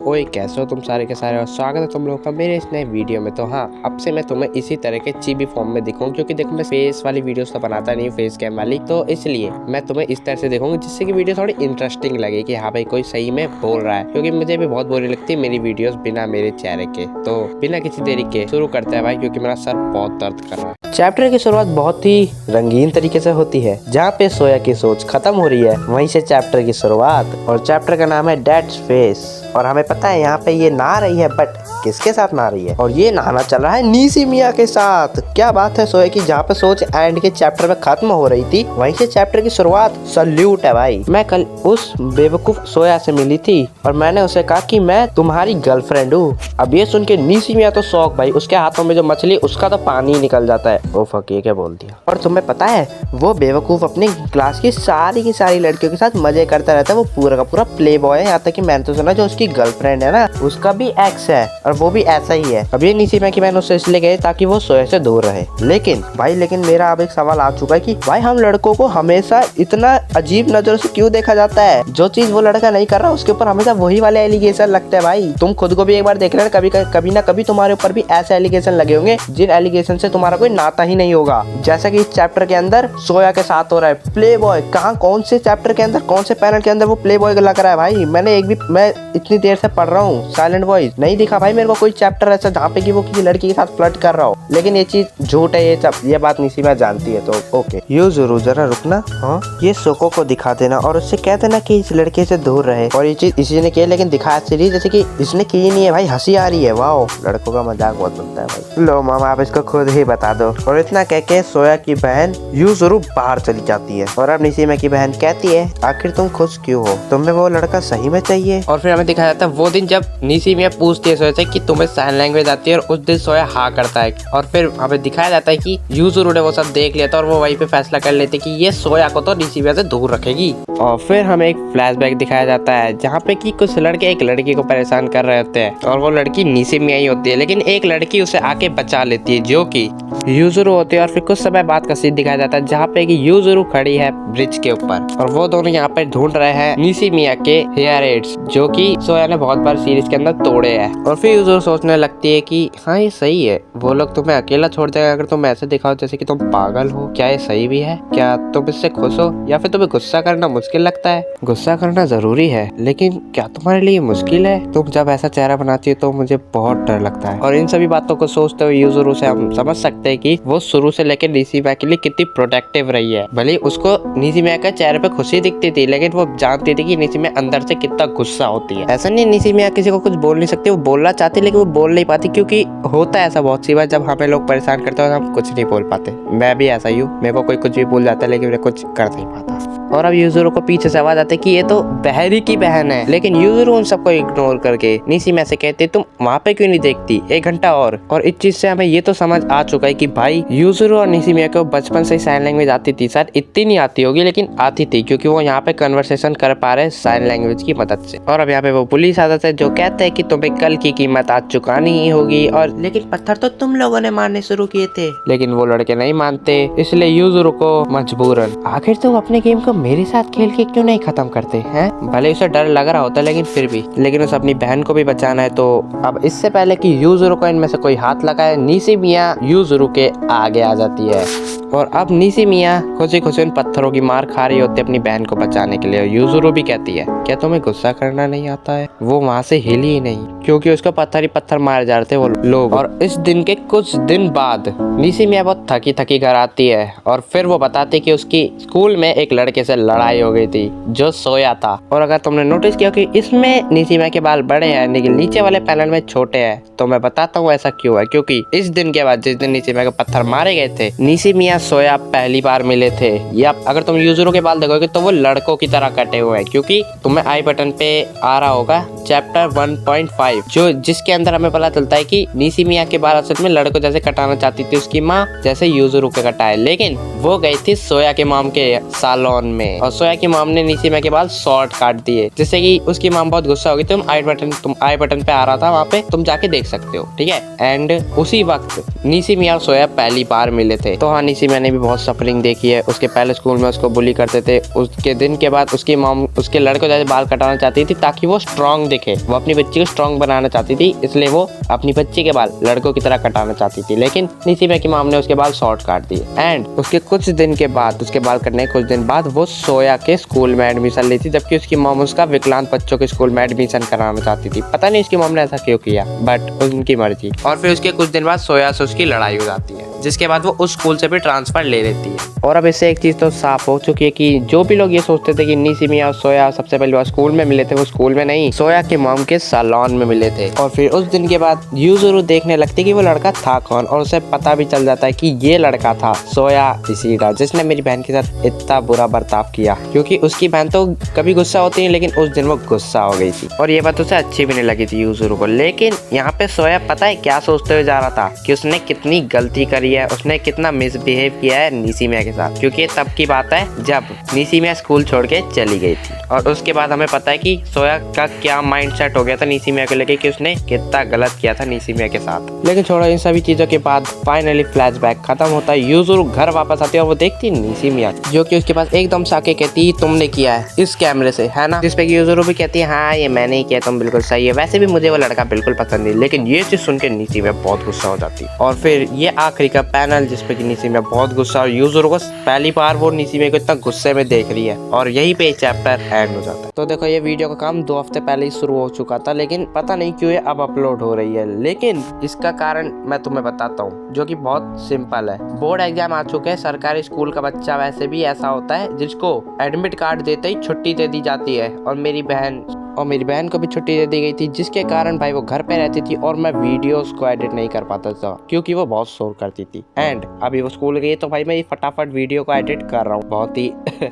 ओए कैसे हो तुम सारे के सारे और स्वागत है तुम लोगों का मेरे इस नए वीडियो में। तो हाँ, अब से मैं तुम्हें इसी तरह के चिबी फॉर्म में दिखाऊंगा, क्योंकि देखो मैं फेस वाली वीडियोस तो बनाता नहीं हूँ, फेस कैम वाली, तो इसलिए मैं तुम्हें इस तरह से दिखाऊंगा जिससे कि वीडियो थोड़ी इंटरेस्टिंग लगे कि हाँ भाई कोई सही में बोल रहा है, क्योंकि मुझे भी बहुत बोरिंग लगती है मेरी वीडियोस बिना मेरे चेहरे के। तो बिना किसी देरी के शुरू करते हैं भाई, क्योंकि मेरा सर बहुत दर्द कर रहा है। चैप्टर की शुरुआत बहुत ही रंगीन तरीके से होती है, जहाँ पे सोया की सोच खत्म हो रही है वहीं से चैप्टर की शुरुआत। और चैप्टर का नाम है डैड्स फेस, और हमें पता है यहाँ पे ये नहा रही है, बट किसके साथ नहा रही है? और ये नहाना चल रहा है नीसी मिया के साथ। क्या बात है सोया की, जहाँ पे सोच एंड के चैप्टर में खत्म हो रही थी वहीं से चैप्टर की शुरुआत। सल्यूट है भाई। मैं कल उस बेवकूफ सोया से मिली थी और मैंने उसे कहा कि मैं तुम्हारी गर्लफ्रेंड हूँ। अब ये सुन के नीसी मिया तो शौक भाई, उसके हाथों में जो मछली उसका तो पानी ही निकल जाता है। ओ फक, ये क्या बोल दिया। और तुम्हें पता है वो बेवकूफ अपनी क्लास की सारी लड़कियों के साथ मजे करता रहता है। वो पूरा का पूरा प्ले बॉय है। यहाँ तक कि मैंने तो सुना जो उसकी गर्लफ्रेंड है ना, उसका भी एक्स है और वो भी ऐसा ही है। अब ये नीसी में कि मैंने उससे इसलिए गए ताकि वो सोया से दूर रहे। लेकिन मेरा अब एक सवाल आ चुका है कि भाई हम लड़कों को हमेशा इतना अजीब नजरों से क्यों देखा जाता है? जो चीज वो लड़का नहीं कर रहा उसके ऊपर हमेशा वही वाले एलिगेशन लगते हैं। भाई तुम खुद को भी एक बार देख लेना, कभी ना कभी तुम्हारे ऊपर भी ऐसे एलिगेशन लगे होंगे जिन एलिगेशन से तुम्हारा कोई नाता ही नहीं होगा। जैसा कि इस चैप्टर के अंदर सोया के साथ हो रहा है। प्ले बॉय कहाँ, कौन से चैप्टर के अंदर, कौन से पैनल के अंदर वो प्ले बॉय लग रहा है? भाई मैं इतनी देर से पढ़ रहा हूँ साइलेंट वॉइस, नहीं दिखा भाई मेरे को कोई चैप्टर ऐसा जहाँ पे कि वो किसी लड़की के साथ फ्लर्ट कर रहा हो। लेकिन ये चीज झूठ है, ये बात निसी में जानती है। तो ओके, यू जरूर जरा रुकना। हाँ, ये सोको को दिखा देना और उससे कह देना कि इस लड़के से दूर रहे। और ये चीज इसी ने की, लेकिन दिखाया सीरीज जैसे कि इसने की नहीं है। भाई हंसी आ रही है। वाओ, लड़कों का मजाक बहुत बनता है भाई। लो मामा आप इसको खुद ही बता दो। और इतना कह के सोया की बहन यू जरूर बाहर चली जाती है। और अब निसीमा की बहन कहती है आखिर तुम खुश क्यों हो, तुम्हें वो लड़का सही में चाहिए? और फिर हमें दिखाया जाता है वो दिन जब निसीमा पूछती है सोया से कि तुम्हें साइन लैंग्वेज आती है, और उस दिन सोया हाँ करता है। और फिर हमें दिखाया जाता है कि यू जरूर वो सब देख लेता और वो वहीं पे फैसला कर लेते कि ये सोया को तो निसीमा से दूर रखेगी। और फिर हमें एक फ्लैशबैक दिखाया जाता है जहाँ पे कि कुछ लड़के एक लड़की को परेशान कर रहे होते हैं, और वो लड़की निसीमा ही होती है, लेकिन एक लड़की उसे आके बचा लेती है जो कि यूजुरू होती है। और फिर कुछ समय बाद का सीन दिखाया जाता है जहाँ पे कि यूजुरू खड़ी है ब्रिज के ऊपर, और वो दोनों यहाँ पे ढूंढ रहे हैं निसीमिया के हेयर एड्स जो कि सोया ने बहुत बार सीरीज के अंदर तोड़े हैं। और फिर यूजुरू सोचने लगती है कि हाँ ये सही है, वो लोग तुम्हें अकेला छोड़ देगा अगर तुम ऐसे दिखाओ जैसे कि तुम पागल हो। क्या ये सही भी है? क्या तुम इससे खुश हो, या फिर तुम्हें गुस्सा करना मुश्किल लगता है? गुस्सा करना जरूरी है, लेकिन क्या तुम्हारे लिए मुश्किल है? तुम जब ऐसा चेहरा बनाती है तो मुझे बहुत डर लगता है। और इन सभी बातों को सोचते हुए यूजुरू से हम समझ सकते हैं कि वो शुरू से लेकर निसीमा के लिए कितनी प्रोटेक्टिव रही है। भले उसको निसीमा के चेहरे पे खुशी दिखती थी, लेकिन वो जानती थी कि निसीमा अंदर से कितना गुस्सा होती है। ऐसा नहीं निसीमा किसी को कुछ बोल नहीं सकती, वो बोलना चाहती लेकिन वो बोल नहीं पाती, क्योंकि होता है ऐसा बहुत सी बार जब हमें लोग परेशान करते हैं हम कुछ नहीं बोल पाते। मैं भी ऐसा ही हूँ, मेरे को कोई कुछ भी बोल जाता है लेकिन मैं कुछ कर नहीं पाता। और अब यूजुरू को पीछे से आवाज आती है कि ये तो बहरी की बहन है, लेकिन यूजुरू उन सबको इग्नोर करके निसीमा से कहते तुम वहाँ पे क्यों नहीं देखती 1 घंटा और इस चीज से हमें ये तो समझ आ चुका है कि भाई यूजुरू और निसीमा को बचपन से ही साइन लैंग्वेज आती थी। शायद इतनी नहीं आती होगी लेकिन आती थी, क्योंकि वो यहाँ पे कन्वर्सेशन कर पा रहे साइन लैंग्वेज की मदद से। और अब यहाँ पे वो पुलिस आ जाता है जो कहते हैं कि तुम्हें कल की कीमत आज चुकानी ही होगी, और लेकिन पत्थर तो तुम लोगों ने मारने शुरू किए थे। लेकिन वो लड़के नहीं मानते, इसलिए यूजुरू को मजबूरन आखिर तुम अपने गेम को मेरे साथ खेल के क्यों नहीं खत्म करते हैं? भले उसे डर लग रहा होता लेकिन फिर भी, लेकिन उसे अपनी बहन को भी बचाना है। तो अब इससे पहले कि यूजुरू को इनमें से कोई हाथ लगाए, निसीमिया यूजुरू के आगे आ जाती है। और अब निसीमिया खुशी खुशी उन पत्थरों की मार खा रही होती है अपनी बहन को बचाने के लिए। यूजुरू भी कहती है क्या तुम्हें गुस्सा करना नहीं आता है? वो वहाँ से हिली ही नहीं, क्योंकि उसको पत्थर ही पत्थर मारे जा रहे थे वो लोग। और इस दिन के कुछ दिन बाद निसीमिया बहुत थकी थकी घर आती है, और फिर वो बताती है कि उसकी स्कूल में एक लड़के से लड़ाई हो गई थी जो सोया था। और अगर तुमने नोटिस किया कि इसमें निसीमिया के बाल बड़े हैं लेकिन नीचे वाले पैनल में छोटे हैं, तो मैं बताता हूँ ऐसा क्यों है। क्योंकि इस दिन के बाद जिस दिन निसीमिया के पत्थर मारे गए थे, निसीमिया सोया पहली बार मिले थे। या अगर तुम यूजुरू के बाल देखोगे तो वो लड़कों की तरह कटे हुए हैं, क्योंकि तुम्हें आई बटन पे आ रहा होगा चैप्टर 1.5 जिसके अंदर हमें पता चलता है कि निसीमिया के बाल असल में लड़कों जैसे कटाना चाहती थी उसकी माँ, जैसे यूजुरू के कटाए, लेकिन वो गई थी सोया के मॉम के सालोन में। और सोया की मॉम ने नीसिमा के बाल शॉर्ट काट दिए, जिससे कि उसकी मॉम बहुत गुस्सा होगी। तुम आई बटन पे आ रहा था, वहाँ पे तुम जाके देख सकते हो, ठीक है। एंड उसी वक्त नीसिमा और सोया पहली बार मिले थे। तो हाँ, नीसिमा ने भी बहुत सफरिंग देखी है। उसके पहले स्कूल में उसको बुली करते थे। उसके दिन के बाद उसकी मॉम उसके लड़के को बाल कटाना चाहती थी ताकि वो स्ट्रांग दिखे। वो अपनी बच्ची को स्ट्रांग बनाना चाहती थी, इसलिए वो अपनी बच्ची के बाल लड़कों की तरह कटाना चाहती थी। लेकिन नीसिमा की मॉम ने उसके बाल शॉर्ट काट दिए। एंड उसके कुछ दिन के बाद, उसके बाल कटने के कुछ दिन बाद वो सोया के स्कूल में एडमिशन ली थी, जबकि उसकी मॉम उसका विकलांग बच्चों के स्कूल में एडमिशन कराना चाहती थी। पता नहीं उसकी मॉम ने ऐसा क्यों किया, बट उनकी मर्जी। और फिर उसके कुछ दिन बाद सोया से उसकी लड़ाई हो जाती है, जिसके बाद वो उस स्कूल से भी ट्रांसफर ले लेती है। और अब इससे एक चीज तो साफ हो चुकी है कि जो भी लोग ये सोचते थे कि नीसिमा और सोया सबसे पहले वो स्कूल में मिले थे, वो स्कूल में नहीं, सोया के मॉम के सैलून में मिले थे। और फिर उस दिन के बाद यूजुरू देखने लगती कि वो लड़का था कौन, और उसे पता भी चल जाता है कि ये लड़का था सोया इशिरा, जिसने मेरी बहन के साथ इतना बुरा बर्ताव किया। क्योंकि उसकी बहन तो कभी गुस्सा होती है, लेकिन उस दिन वो गुस्सा हो गई थी और ये बात उसे अच्छी भी नहीं लगी थी यूजुरू को। लेकिन यहाँ पे सोया पता है क्या सोचते हुए जा रहा था कि उसने कितनी गलती करी है, उसने कितना मिसबिहेव किया है नीसिमा के साथ। क्योंकि तब की बात है जब नीसिमा स्कूल छोड़ के चली गई थी। और उसके बाद हमें पता है कि सोया का क्या माइंड सेट हो गया था नीसिमा को लेके, कि उसने कितना गलत किया था नीसिमा के साथ। लेकिन छोड़ो इन सभी चीजों के बाद फाइनली फ्लैशबैक खत्म होता है। यूजुरू घर वापस आती है और वो देखती है नीसिमा, जो कि उसके पास एकदम से आके कहती है तुमने किया है इस कैमरे से, है ना। जिसपे यूजुरू भी कहती है हाँ ये मैंने ही किया, तुम बिल्कुल सही है। वैसे भी मुझे वो लड़का बिल्कुल पसंद नहीं। लेकिन ये चीज सुन के नीसिमा बहुत गुस्सा हो जाती है। और फिर ये आखिरी का पैनल जिसपे कि नीसिमा बहुत गुस्सा, और यूजुरू को पहली बार वो नीसिमा को इतना गुस्से में देख रही है। और यही पे चैप्टर एंड हो जाता है। तो देखो, ये वीडियो का काम 2 हफ्ते पहले ही शुरू हो चुका था, लेकिन पता नहीं क्यों ये अब अपलोड हो रही है। लेकिन इसका कारण मैं तुम्हें बताता हूँ, जो कि बहुत सिंपल है। बोर्ड एग्जाम आ चुके हैं। सरकारी स्कूल का बच्चा वैसे भी ऐसा होता है जिसको एडमिट कार्ड देते ही छुट्टी दे दी जाती है। और मेरी बहन को भी छुट्टी दे दी गई थी, जिसके कारण भाई वो घर पे रहती थी और मैं वीडियोस को एडिट नहीं कर पाता था क्योंकि वो बहुत शोर करती थी। एंड अभी वो स्कूल गई तो भाई मैं ये फटाफट वीडियो को एडिट कर रहा हूँ। बहुत ही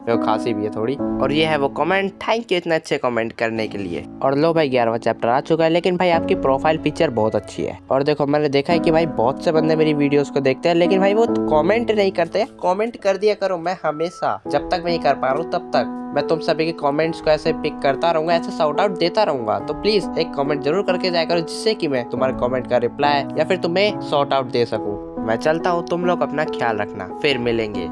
खांसी भी है थोड़ी। और ये है वो कमेंट। थैंक यू इतने अच्छे कमेंट करने के लिए। और लो भाई 11वां चैप्टर आ चुका है। लेकिन भाई आपकी प्रोफाइल पिक्चर बहुत अच्छी है। और देखो, मैंने देखा है कि भाई बहुत से बंदे मेरी वीडियोस को देखते हैं, लेकिन भाई वो कमेंट नहीं करते। कमेंट कर दिया करो। मैं हमेशा जब तक नहीं कर पा रहा हूँ तब तक मैं तुम सभी के कमेंट्स को ऐसे पिक करता रहूंगा, ऐसे शाउट आउट देता रहूंगा। तो प्लीज एक कमेंट जरूर करके जाया करो, जिससे कि मैं तुम्हारे कमेंट का रिप्लाई या फिर तुम्हें शॉर्ट आउट दे सकूं। मैं चलता हूँ, तुम लोग अपना ख्याल रखना, फिर मिलेंगे।